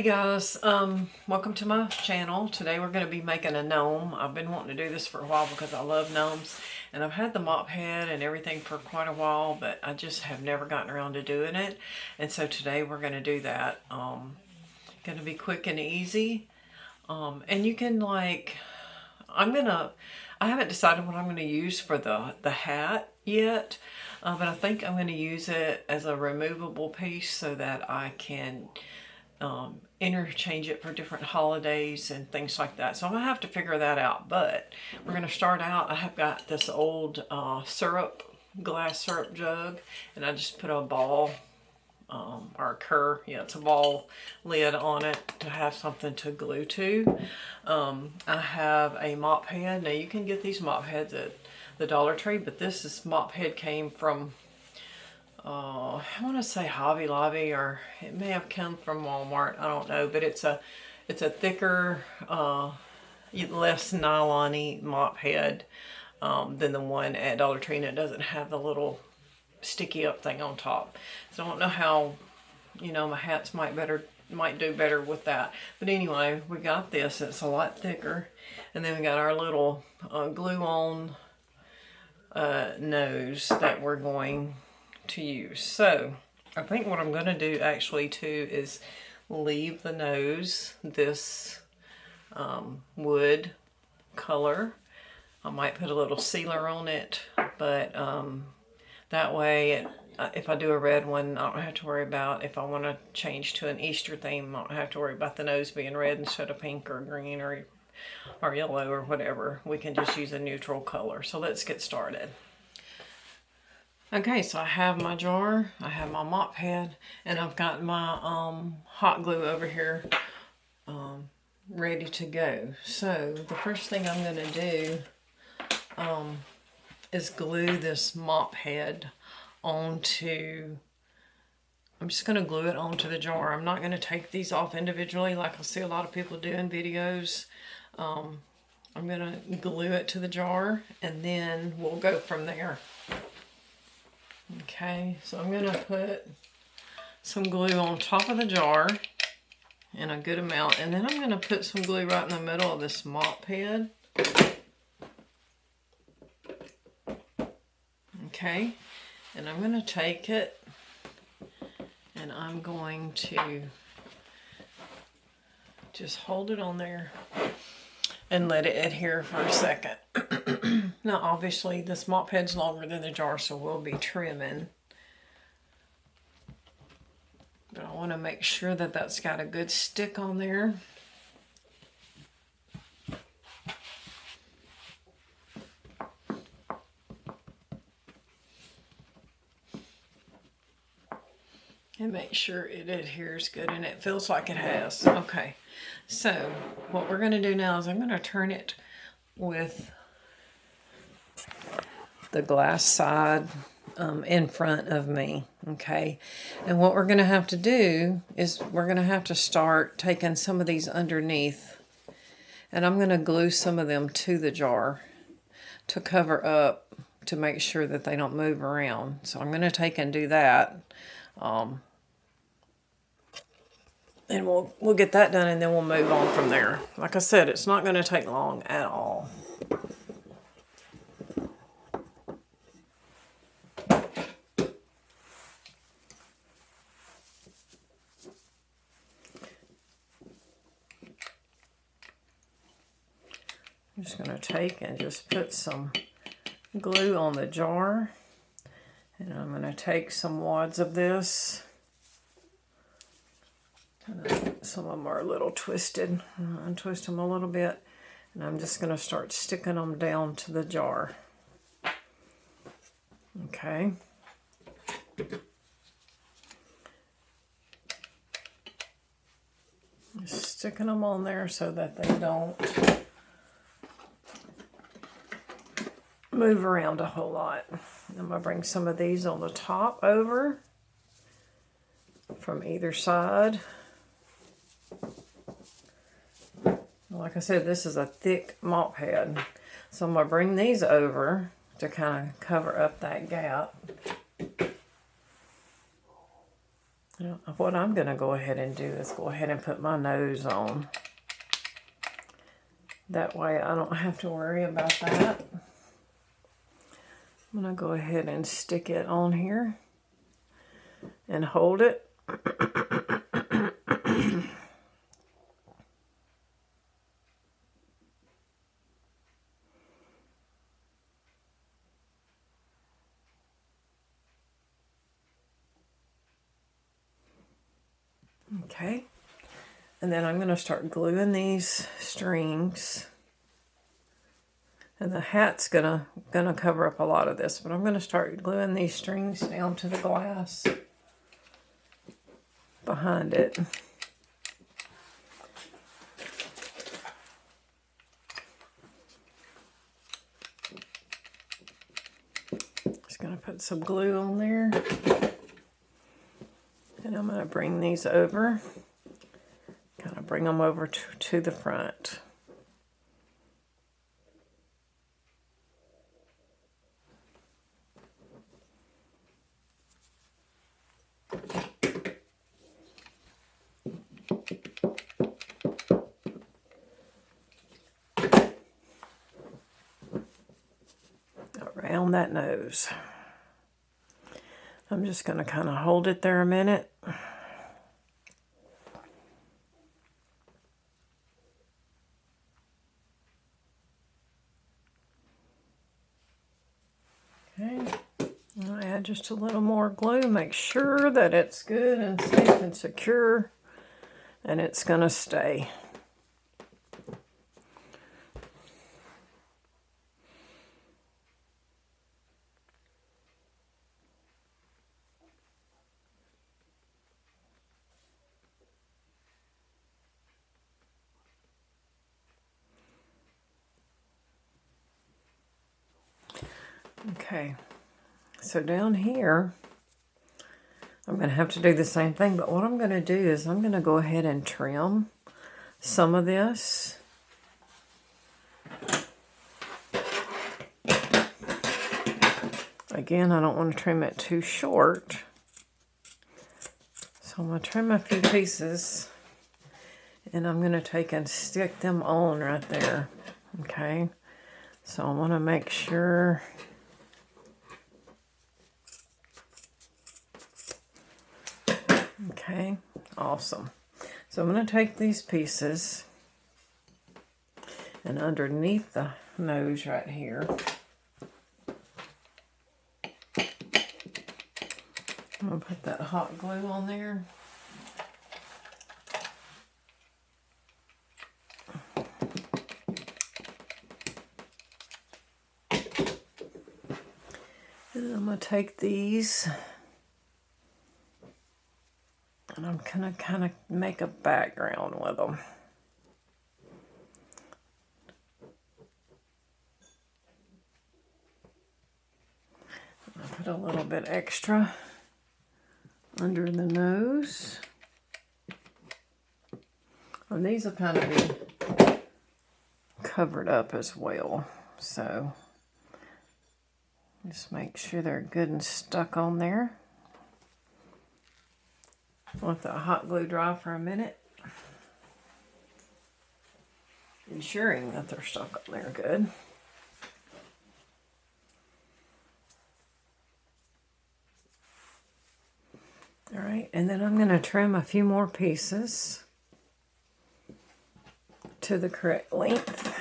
Hey guys, welcome to my channel. Today we're going to be making a gnome. I've been wanting to do this for a while because I love gnomes, and I've had the mop head and everything for quite a while, but I just have never gotten around to doing it. And so today we're going to do that. Going to be quick and easy. And you can I haven't decided what I'm going to use for the hat yet, but I think I'm going to use it as a removable piece so that I can interchange it for different holidays and things like that. So I'm gonna have to figure that out, but we're gonna start out. I have got this old glass syrup jug, and I just put a ball or it's a ball lid on it to have something to glue to. I have a mop head. Now you can get these mop heads at the Dollar Tree, but this mop head came from I want to say Hobby Lobby, or it may have come from Walmart. I don't know, but it's a thicker, less nylon-y mop head than the one at Dollar Tree, and it doesn't have the little sticky up thing on top. So I don't know how, my hats might do better with that. But anyway, we got this. It's a lot thicker, and then we got our little glue-on nose that we're going to use. So I think what I'm going to do actually too is leave the nose this wood color. I might put a little sealer on it, but that way if I do a red one, I don't have to worry about, if I want to change to an Easter theme, I don't have to worry about the nose being red instead of pink or green or yellow or whatever. We can just use a neutral color. So let's get started. Okay, so I have my jar, I have my mop head, and I've got my hot glue over here ready to go. So the first thing I'm going to do is glue this mop head onto, I'm just going to glue it onto the jar. I'm not going to take these off individually like I see a lot of people do in videos. I'm going to glue it to the jar, and then we'll go from there. Okay, so I'm going to put some glue on top of the jar in a good amount, and then I'm going to put some glue right in the middle of this mop head. Okay, and I'm going to take it and I'm going to just hold it on there and let it adhere for a second. Now obviously this mop head's longer than the jar, so we'll be trimming. But I want to make sure that that's got a good stick on there. And make sure it adheres good, and it feels like it has. Okay, so what we're going to do now is I'm going to turn it with the glass side in front of me. Okay, and what we're going to have to do is we're going to have to start taking some of these underneath, and I'm going to glue some of them to the jar to cover up, to make sure that they don't move around. So I'm going to take and do that, and we'll get that done, and then we'll move on from there. Like I said, it's not going to take long at all. I'm just going to take and just put some glue on the jar, and I'm going to take some wads of this. Some of them are a little twisted. Untwist them a little bit, and I'm just going to start sticking them down to the jar. Okay. Just sticking them on there so that they don't move around a whole lot. I'm going to bring some of these on the top over from either side. Like I said, this is a thick mop head, so I'm going to bring these over to kind of cover up that gap. What I'm going to go ahead and do is go ahead and put my nose on. That way I don't have to worry about that. I'm going to go ahead and stick it on here and hold it. Okay, and then I'm going to start gluing these strings. And the hat's gonna cover up a lot of this, but I'm gonna start gluing these strings down to the glass behind it. Just gonna put some glue on there. And I'm gonna bring these over, kind of bring them over to the front. Around that nose. I'm just going to kind of hold it there a minute. Okay, I'll add just a little more glue, make sure that it's good and safe and secure, and it's going to stay. Okay, so down here, I'm going to have to do the same thing, but what I'm going to do is I'm going to go ahead and trim some of this. Again, I don't want to trim it too short, so I'm going to trim a few pieces, and I'm going to take and stick them on right there, okay? So I want to make sure okay, awesome. So I'm going to take these pieces and underneath the nose right here, I'm going to put that hot glue on there. And I'm going to take these and I'm going to kind of make a background with them. I'll put a little bit extra under the nose. And these will kind of be covered up as well. So just make sure they're good and stuck on there. Let the hot glue dry for a minute, ensuring that they're stuck on there good. All right, and then I'm going to trim a few more pieces to the correct length.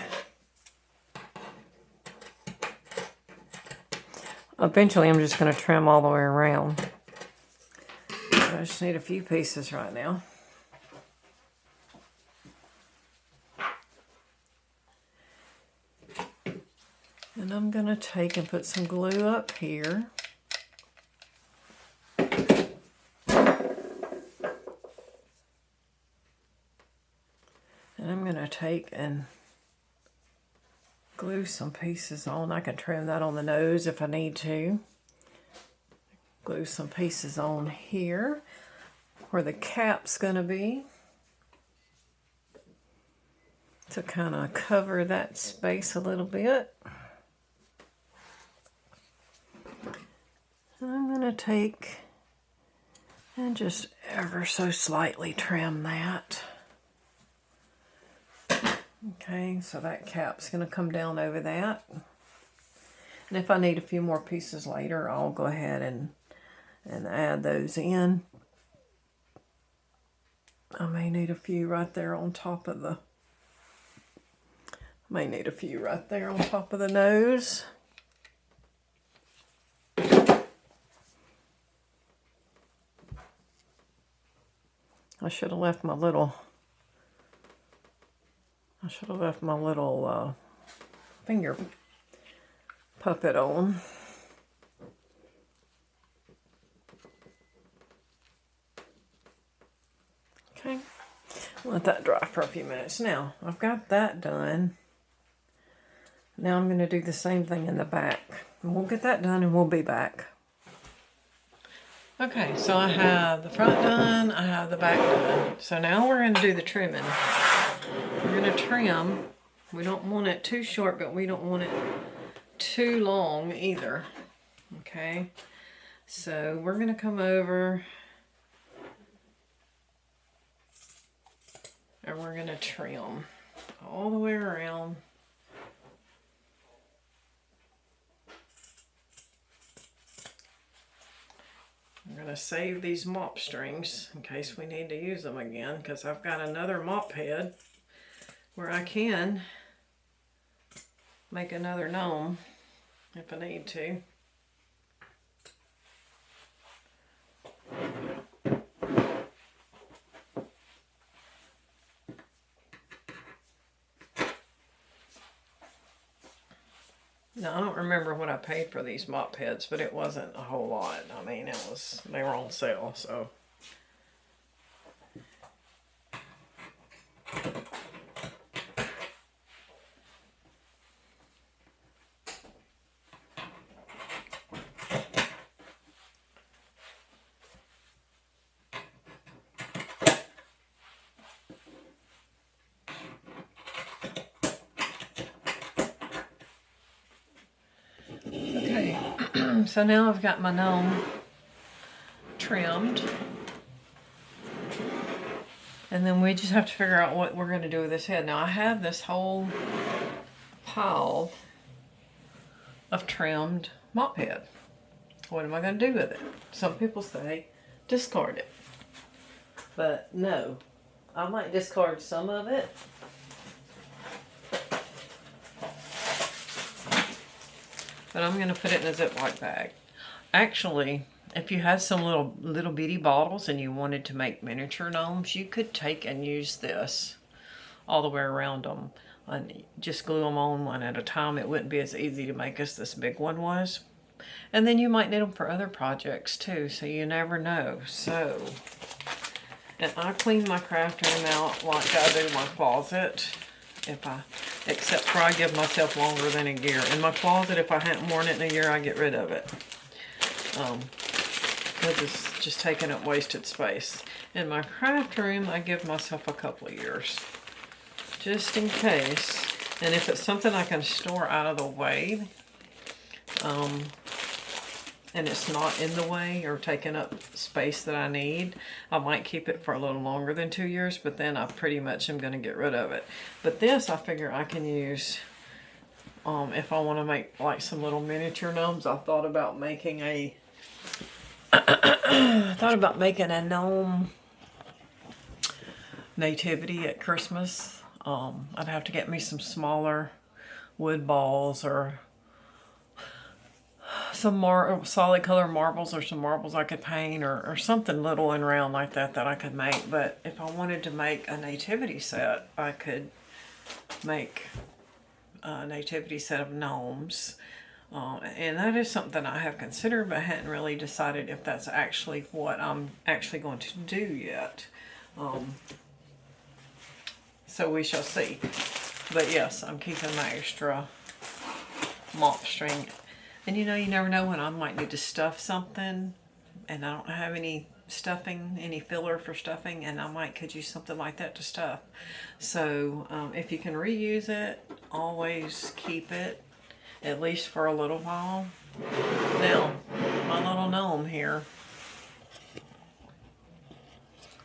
Eventually, I'm just going to trim all the way around. I just need a few pieces right now. And I'm going to take and put some glue up here. And I'm going to take and glue some pieces on. I can trim that on the nose if I need to. Glue some pieces on here where the cap's going to be to kind of cover that space a little bit. And I'm going to take And just ever so slightly trim that. Okay, so that cap's going to come down over that. And if I need a few more pieces later, I'll go ahead and add those in. I may need a few right there on top of the, nose. I should have left my little finger puppet on. Okay, let that dry for a few minutes. Now, I've got that done. Now I'm going to do the same thing in the back. And we'll get that done and we'll be back. Okay, so I have the front done, I have the back done. So now we're going to do the trimming. We're going to trim. We don't want it too short, but we don't want it too long either. Okay, so we're going to come over and we're going to trim all the way around. I'm going to save these mop strings in case we need to use them again, because I've got another mop head where I can make another gnome if I need to. Now, I don't remember what I paid for these mop heads, but it wasn't a whole lot. I mean, they were on sale, so. So now I've got my gnome trimmed. And then we just have to figure out what we're going to do with this head. Now I have this whole pile of trimmed mop head. What am I going to do with it? Some people say discard it. But no, I might discard some of it. But I'm going to put it in a Ziploc bag. Actually, if you had some little bitty bottles and you wanted to make miniature gnomes, you could take and use this all the way around them. And just glue them on one at a time. It wouldn't be as easy to make as this big one was. And then you might need them for other projects too, so you never know. So, and I clean my craft room out like I do my closet. Except for I give myself longer than a year. In my closet, if I hadn't worn it in a year, I get rid of it. Because it's just taking up wasted space. In my craft room, I give myself a couple of years. Just in case. And if it's something I can store out of the way, and it's not in the way or taking up space that I need, I might keep it for a little longer than 2 years, but then I pretty much am going to get rid of it. But this I figure I can use if I want to make like some little miniature gnomes. I thought about making a gnome nativity at Christmas. I'd have to get me some smaller wood balls or some solid color marbles, or some marbles I could paint, or something little and round like that I could make. But if I wanted to make a nativity set, I could make a nativity set of gnomes. And that is something I have considered, but hadn't really decided if that's actually what I'm actually going to do yet. So we shall see. But yes, I'm keeping my extra mop string. And you know, you never know when I might need to stuff something and I don't have any stuffing, any filler for stuffing, and I could use something like that to stuff. So if you can reuse it, always keep it, at least for a little while. Now, my little gnome here,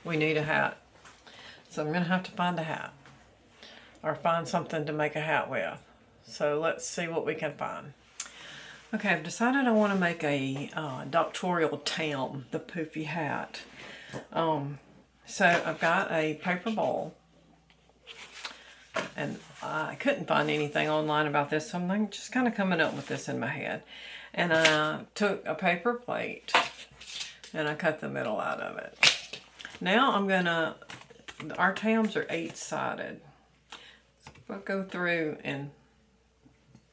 we need a hat. So I'm gonna have to find a hat or find something to make a hat with. So let's see what we can find. Okay, I've decided I want to make a doctoral tam, the poofy hat. So I've got a paper bowl, and I couldn't find anything online about this, so I'm just kind of coming up with this in my head. And I took a paper plate and I cut the middle out of it. Now I'm gonna, our tams are 8-sided. So I'll go through and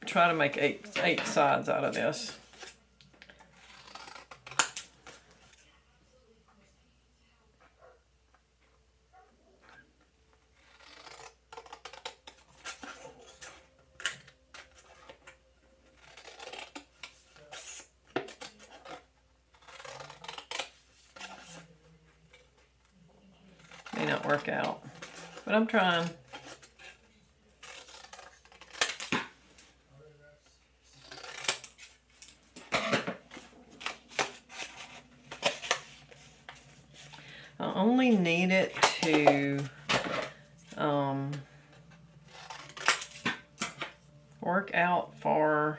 try to make eight sides out of this. May not work out, but I'm trying. I only need it to work out for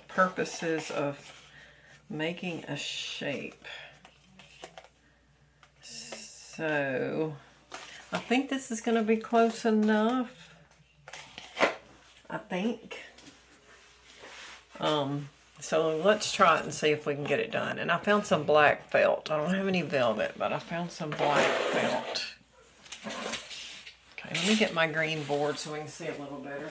purposes of making a shape. So I think this is going to be close enough. I think. So let's try it and see if we can get it done. And I found some black felt. I don't have any velvet, but I found some black felt. Okay, let me get my green board so we can see a little better.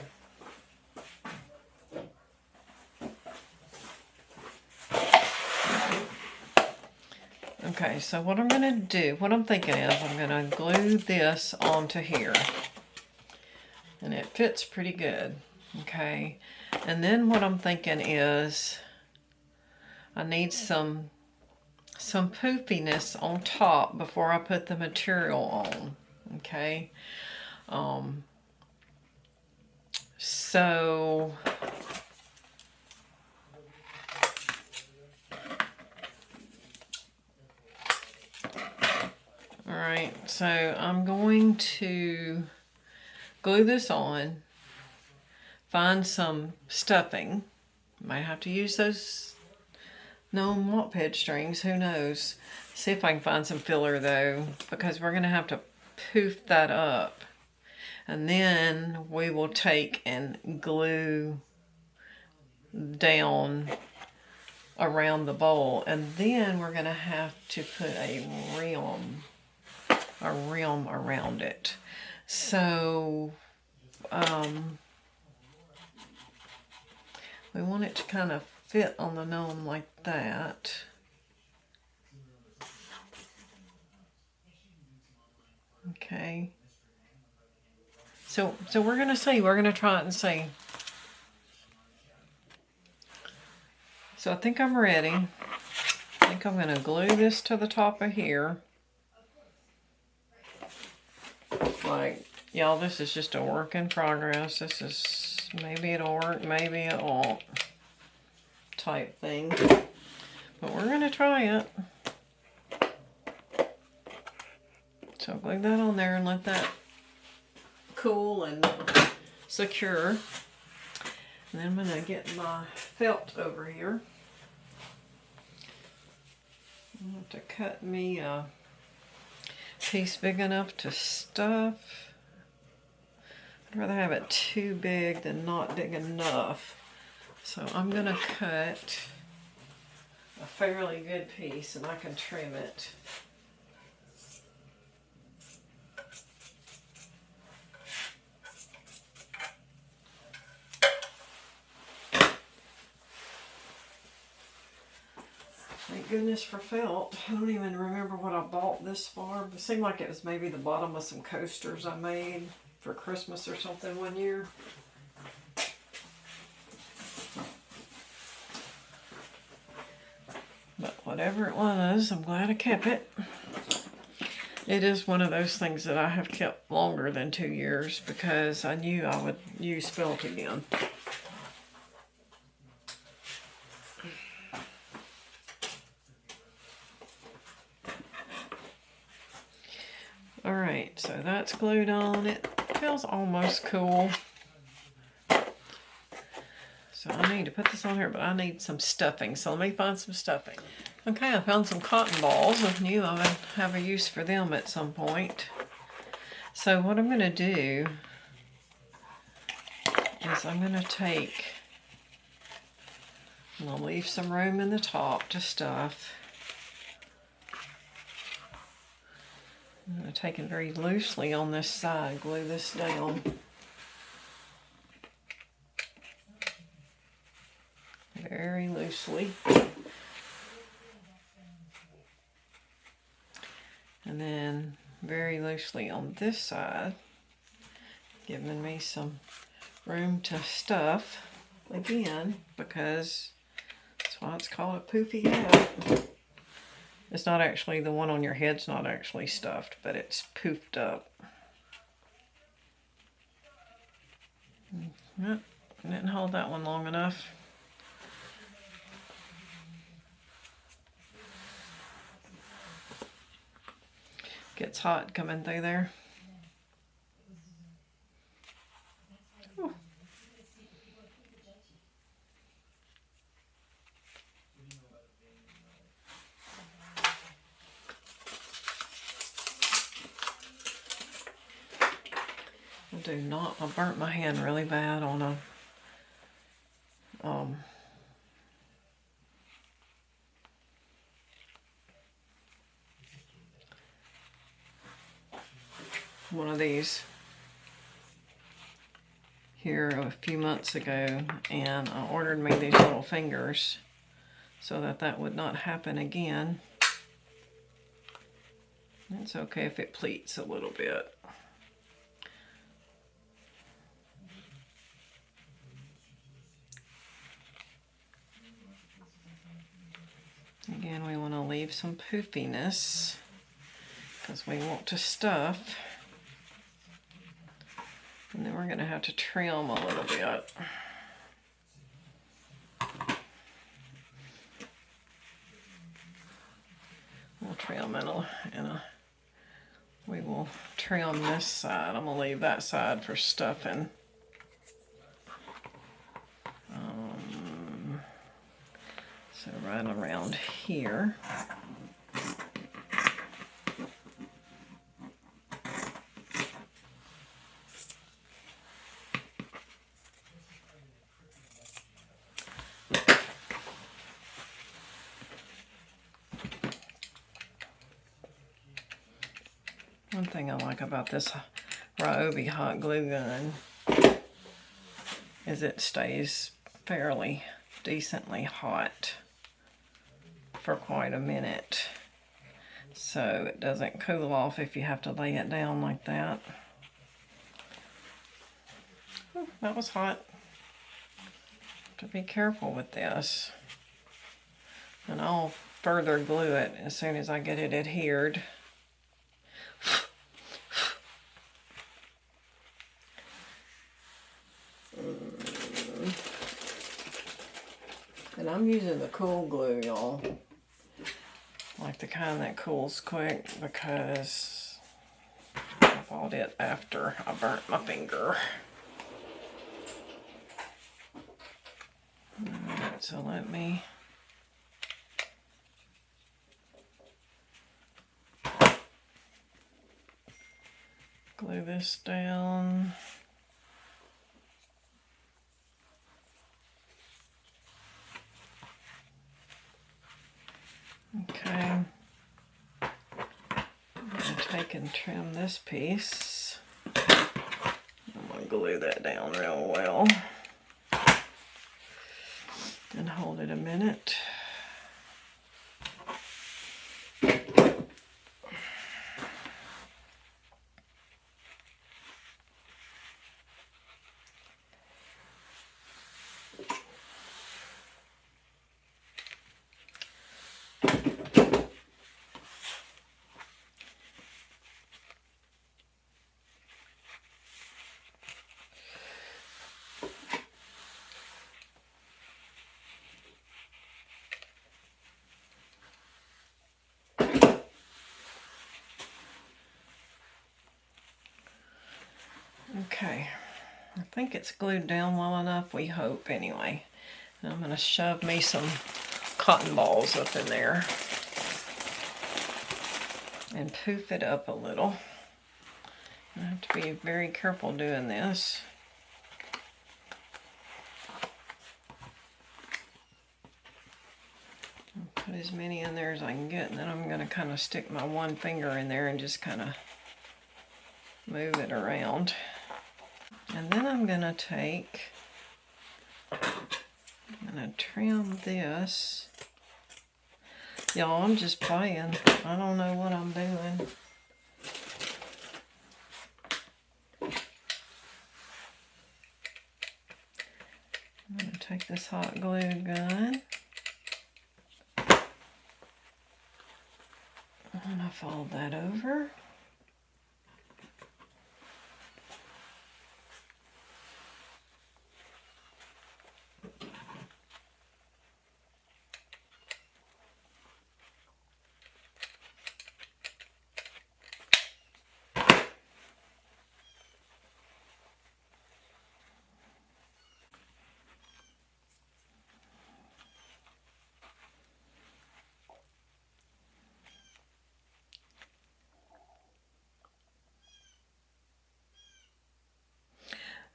Okay, so what I'm going to do, what I'm thinking is I'm going to glue this onto here. And it fits pretty good. Okay, and then what I'm thinking is I need some poofiness on top before I put the material on. Okay, so all right, so I'm going to glue this on. Find some stuffing. Might have to use those Gnome Wattpad strings, who knows. See if I can find some filler though, because we're gonna have to poof that up. And then we will take and glue down around the bowl. And then we're gonna have to put a rim around it. So, we want it to kind of fit on the gnome like that. Okay. So we're gonna see. We're gonna try it and see. So I think I'm ready. I think I'm gonna glue this to the top of here. Like, y'all, this is just a work in progress. This is, maybe it'll work, maybe it won't, type thing. But we're gonna try it. So glue that on there and let that cool and secure. And then I'm gonna get my felt over here. I'm gonna have to cut me a piece big enough to stuff. I'd rather have it too big than not big enough. So I'm gonna cut a fairly good piece and I can trim it. Thank goodness for felt. I don't even remember what I bought this for. It seemed like it was maybe the bottom of some coasters I made for Christmas or something one year. But whatever it was, I'm glad I kept it. It is one of those things that I have kept longer than 2 years because I knew I would use felt again. Alright, so that's glued on. It feels almost cool. So I need to put this on here, but I need some stuffing. So let me find some stuffing. Okay, I found some cotton balls. I knew I would have a use for them at some point. So what I'm going to do is I'm going to take, I'm going to leave some room in the top to stuff. I'm going to take it very loosely on this side, glue this down. Very loosely. And then very loosely on this side, giving me some room to stuff again, because that's why it's called a poofy hat. It's not actually, the one on your head's not actually stuffed, but it's poofed up. Yep, didn't hold that one long enough. Gets hot coming through there. Ooh. I burnt my hand really bad on a one of these here a few months ago, and I ordered me these little fingers so that that would not happen again. It's okay if it pleats a little bit. Again, we want to leave some poofiness because we want to stuff. And then we're going to have to trim a little bit. We'll trim we will trim this side. I'm going to leave that side for stuffing. So right around here. One thing I like about this Ryobi hot glue gun is it stays fairly decently hot for quite a minute, so it doesn't cool off if you have to lay it down like that. Ooh, that was hot. Have to be careful with this, and I'll further glue it as soon as I get it adhered. And I'm using the cool glue, y'all. Like the kind that cools quick, because I bought it after I burnt my finger. Alright, so let me glue this down. Okay, I'm going to take and trim this piece. I'm going to glue that down real well and hold it a minute. think it's glued down well enough, we hope anyway. And I'm going to shove me some cotton balls up in there and poof it up a little. I have to be very careful doing this. I'll put as many in there as I can get, and then I'm going to kind of stick my one finger in there and just kind of move it around. And then I'm going to trim this. Y'all, I'm just playing. I don't know what I'm doing. I'm going to take this hot glue gun. And I fold that over.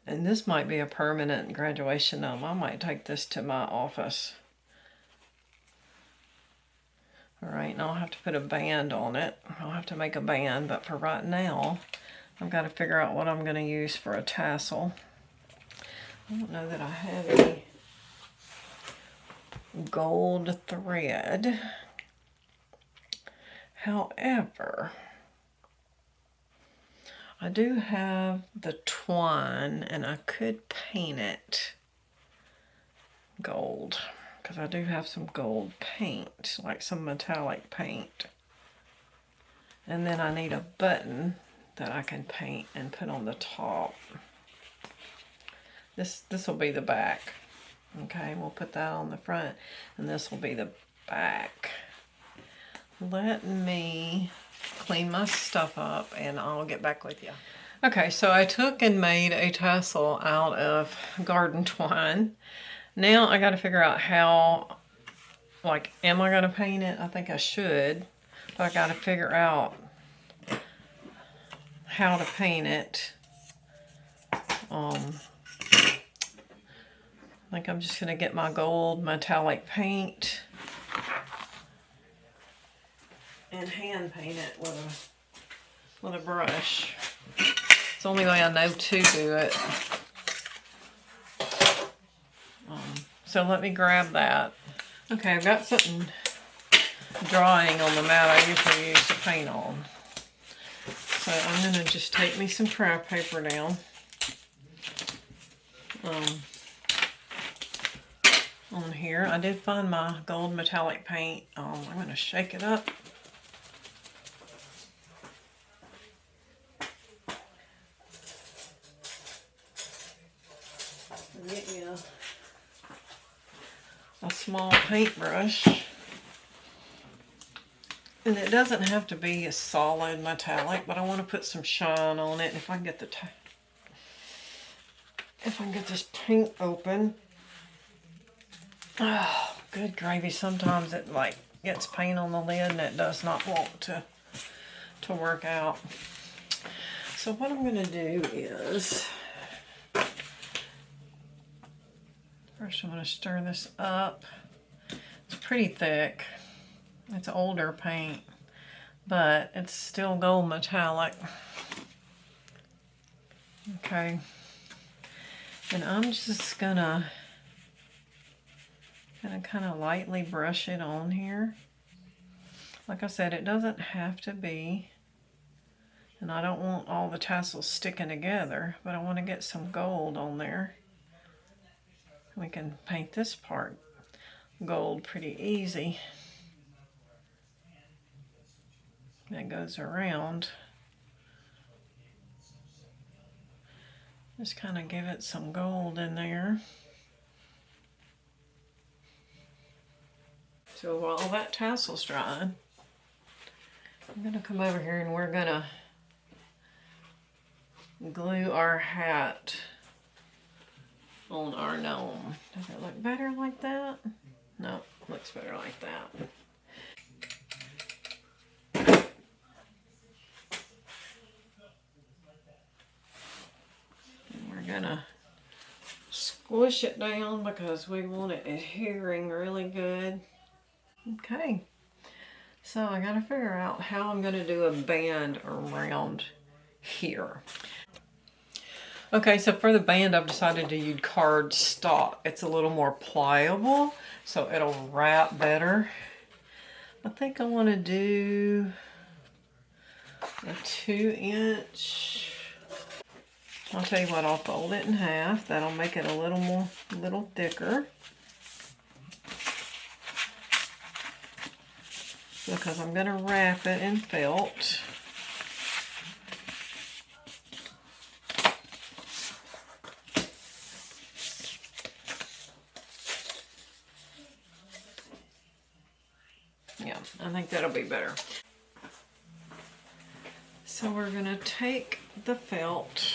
And this might be a permanent graduation gnome. I might take this to my office. Alright, and I'll have to put a band on it. I'll have to make a band, but for right now, I've got to figure out what I'm going to use for a tassel. I don't know that I have any gold thread. However, I do have the twine, and I could paint it gold, because I do have some gold paint, like some metallic paint. And then I need a button that I can paint and put on the top. This will be the back. Okay, we'll put that on the front, and this will be the back. Let me clean my stuff up and I'll get back with you. Okay, so I took and made a tassel out of garden twine. Now I got to figure out how, like, am I going to paint it? I think I should, but I got to figure out how to paint it. I think I'm just going to get my gold metallic paint and hand paint it with a brush. It's the only way I know to do it. So let me grab that. Okay, I've got something drying on the mat I usually use to paint on. So I'm going to just take me some craft paper down. On here, I did find my gold metallic paint. I'm going to shake it up. Get me a small paintbrush. And it doesn't have to be a solid metallic, but I want to put some shine on it. If I can get this paint open. Oh, good gravy. Sometimes it like gets paint on the lid and it does not want to work out. So what I'm going to do is, first I'm going to stir this up. It's pretty thick. It's older paint, but it's still gold metallic. Okay. And I'm just gonna kind of lightly brush it on here. Like I said, it doesn't have to be, and I don't want all the tassels sticking together, but I want to get some gold on there. We can paint this part gold pretty easy. That goes around. Just kind of give it some gold in there. So while that tassel's drying, I'm going to come over here and we're going to glue our hat on our gnome. Does it look better like that? No, looks better like that. And we're gonna squish it down because we want it adhering really good. Okay, so I gotta figure out how I'm gonna do a band around here. Okay, so for the band, I've decided to use cardstock. It's a little more pliable, so it'll wrap better. I think I want to do a 2-inch. I'll tell you what, I'll fold it in half. That'll make it a little thicker. Because I'm going to wrap it in felt. Yeah, I think that'll be better. So we're going to take the felt,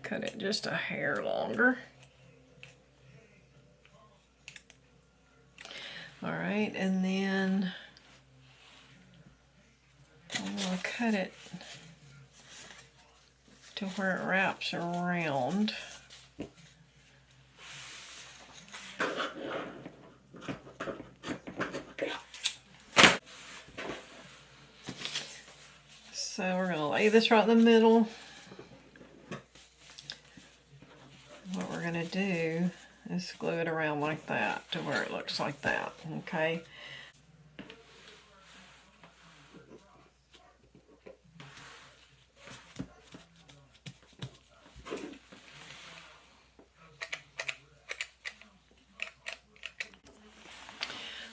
cut it just a hair longer. All right, and then I'm going to cut it to where it wraps around. So we're going to lay this right in the middle. What we're going to do is glue it around like that to where it looks like that, okay?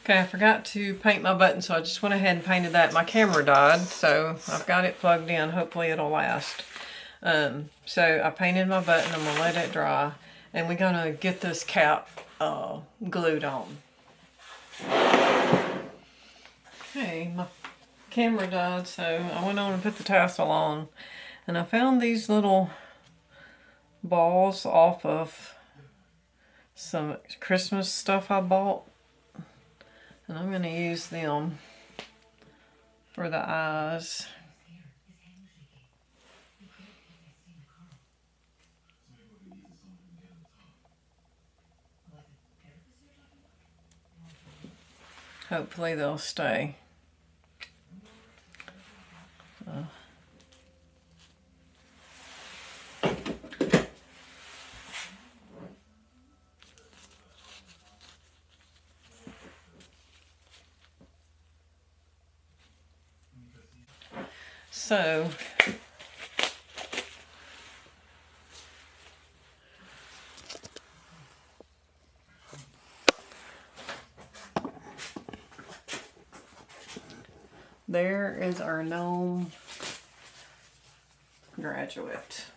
Okay, I forgot to paint my button, so I just went ahead and painted that. My camera died, so I've got it plugged in. Hopefully it'll last. So I painted my button. I'm going to let it dry. And we're going to get this cap glued on. Okay, my camera died, so I went on and put the tassel on. And I found these little balls off of some Christmas stuff I bought. And I'm going to use them for the eyes. Hopefully they'll stay. So there is our gnome graduate.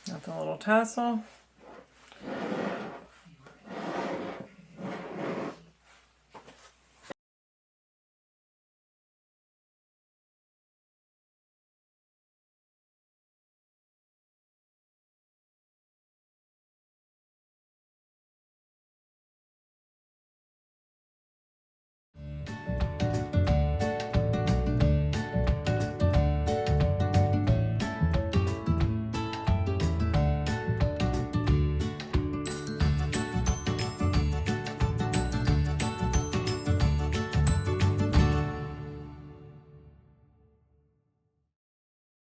Got the little tassel.